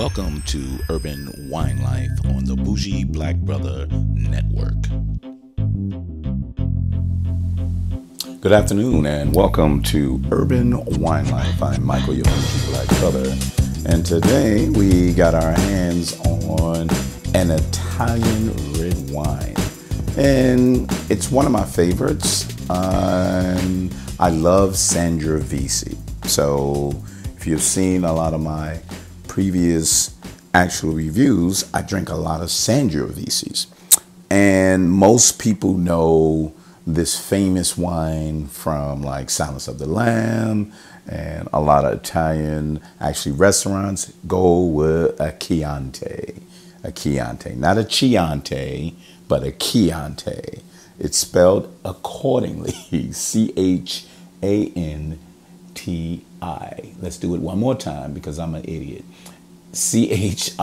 Welcome to Urban Wine Life on the Bougie Black Brother Network. Good afternoon and welcome to Urban Wine Life. I'm Michael, your Bougie Black Brother, and today we got our hands on an Italian red wine, and it's one of my favorites. I love Sangiovese. So if you've seen a lot of my previous actual reviews, I drink a lot of Sangioveses. And most people know this famous wine from like Silence of the Lamb, and a lot of Italian actually restaurants go with a Chianti. A Chianti, not a Chianti, but a Chianti. It's spelled accordingly, Chianti. Let's do it one more time because I'm an idiot. Chianti.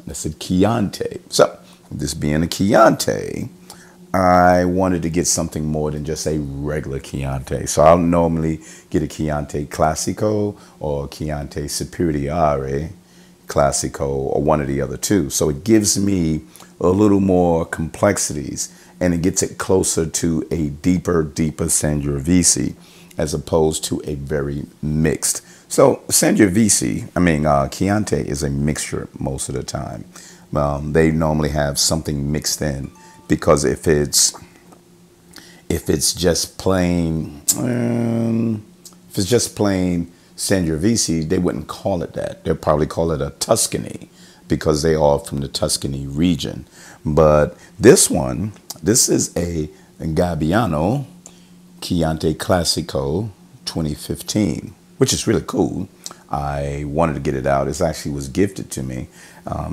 That's a Chianti. So, this being a Chianti, I wanted to get something more than just a regular Chianti. So I'll normally get a Chianti Classico or Chianti Superiore Classico or one of the other two. So it gives me a little more complexities and it gets it closer to a deeper Sangiovese as opposed to a very mixed. So Sangiovese, Chianti is a mixture most of the time. They normally have something mixed in because if it's just plain Sangiovese, they wouldn't call it that. They'll probably call it a Tuscany because they are from the Tuscany region. But this is a Gabbiano Chianti Classico 2015, which is really cool. I wanted to get it out. It actually was gifted to me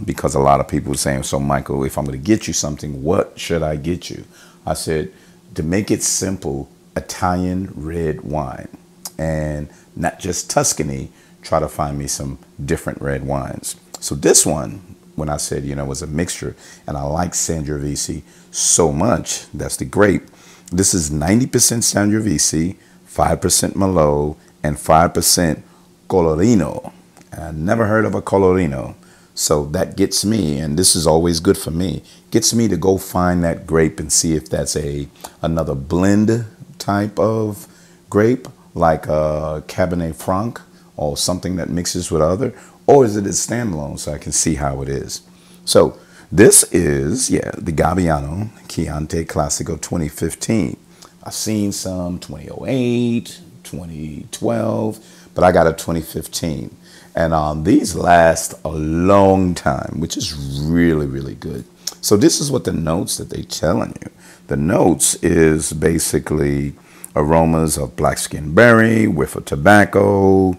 because a lot of people were saying, so Michael, if I'm going to get you something, what should I get you? I said, to make it simple, Italian red wine. And not just Tuscany, try to find me some different red wines. So this one, when I said, was a mixture, and I like Sangiovese so much, that's the grape. This is 90% Sangiovese, 5% Merlot, and 5% Colorino. I never heard of a Colorino. So that gets me, and this is always good for me, gets me to go find that grape and see if that's another blend type of grape, like a Cabernet Franc or something that mixes with other, or is it a standalone so I can see how it is. So this is, the Gabbiano Chianti Classico 2015. I've seen some 2008, 2012, but I got a 2015. And these last a long time, which is really, really good. So this is what the notes that they're telling you. The notes is basically aromas of black skin berry, whiff of tobacco.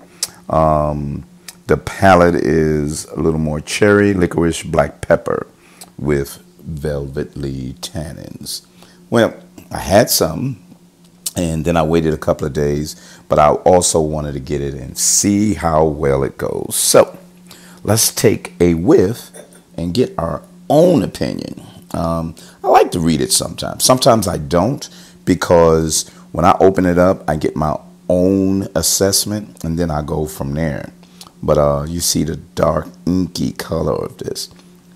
The palate is a little more cherry, licorice, black pepper with velvety tannins. Well, I had some, and then I waited a couple of days, but I also wanted to get it and see how well it goes. So let's take a whiff and get our own opinion. I like to read it sometimes. Sometimes I don't, because when I open it up, I get my own assessment, and then I go from there. But you see the dark, inky color of this.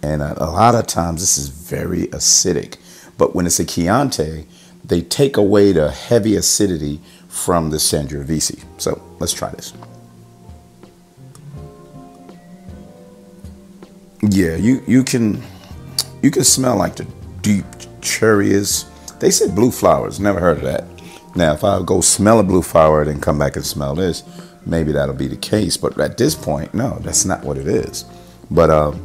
And a lot of times this is very acidic. But when it's a Chianti, they take away the heavy acidity from the Sangiovese. So let's try this. Yeah, you can smell like the deep cherries. They said blue flowers. Never heard of that. Now, if I go smell a blue flower and then come back and smell this, maybe that'll be the case. But at this point, no, that's not what it is. But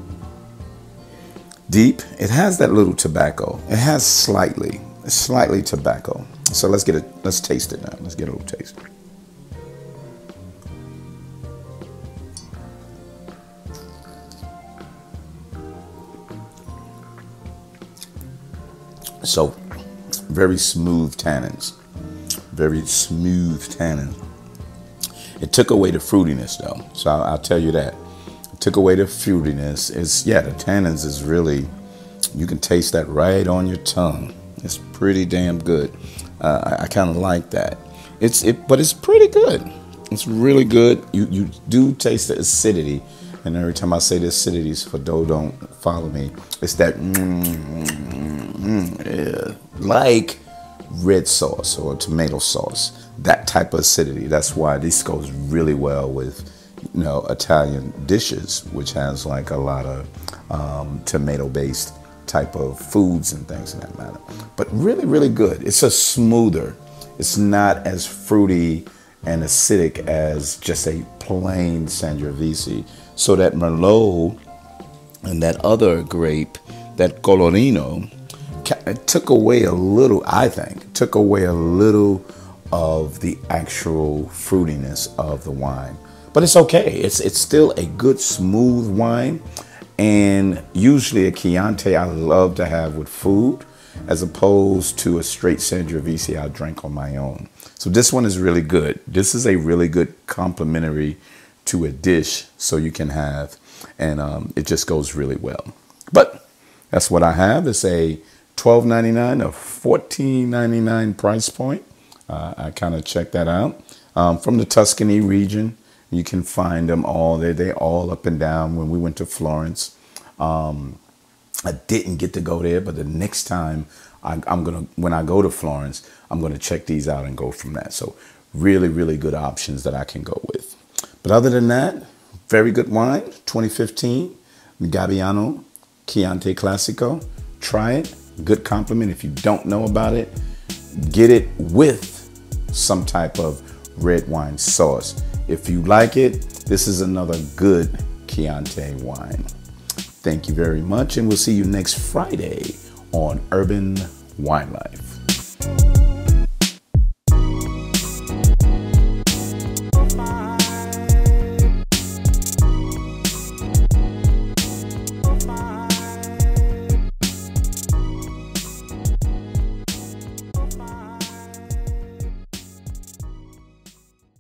deep, it has that little tobacco. It has slightly tobacco. So let's taste it now. Let's get a little taste. So very smooth tannins. Very smooth tannin. It took away the fruitiness though. So I'll tell you that. It took away the fruitiness. The tannins is really, you can taste that right on your tongue. It's pretty damn good. I kind of like that. But it's pretty good. It's really good. You do taste the acidity, and every time I say the acidities, for those don't follow me, it's that yeah, like red sauce or tomato sauce, that type of acidity. That's why this goes really well with, you know, Italian dishes, which has like a lot of tomato-based type of foods and things in that matter. But really, really good. It's a smoother. It's not as fruity and acidic as just a plain Sangiovese. So that Merlot and that other grape, that Colorino, it took away a little, I think, took away a little of the actual fruitiness of the wine. But it's okay. It's still a good, smooth wine. And usually a Chianti I love to have with food, as opposed to a straight Sangiovese I drink on my own. So this one is really good. This is a really good complementary to a dish so you can have, and it just goes really well. But that's what I have. It's a $12.99 or $14.99 price point. I kind of checked that out. From the Tuscany region, you can find them all there. They're all up and down. When we went to Florence, I didn't get to go there, but the next time when I go to Florence, I'm gonna check these out and go from that. So really, really good options that I can go with. But other than that, very good wine, 2015, Gabbiano Chianti Classico. Try it, good compliment. If you don't know about it, get it with some type of red wine sauce. If you like it, this is another good Chianti wine. Thank you very much, and we'll see you next Friday on Urban Wine Life.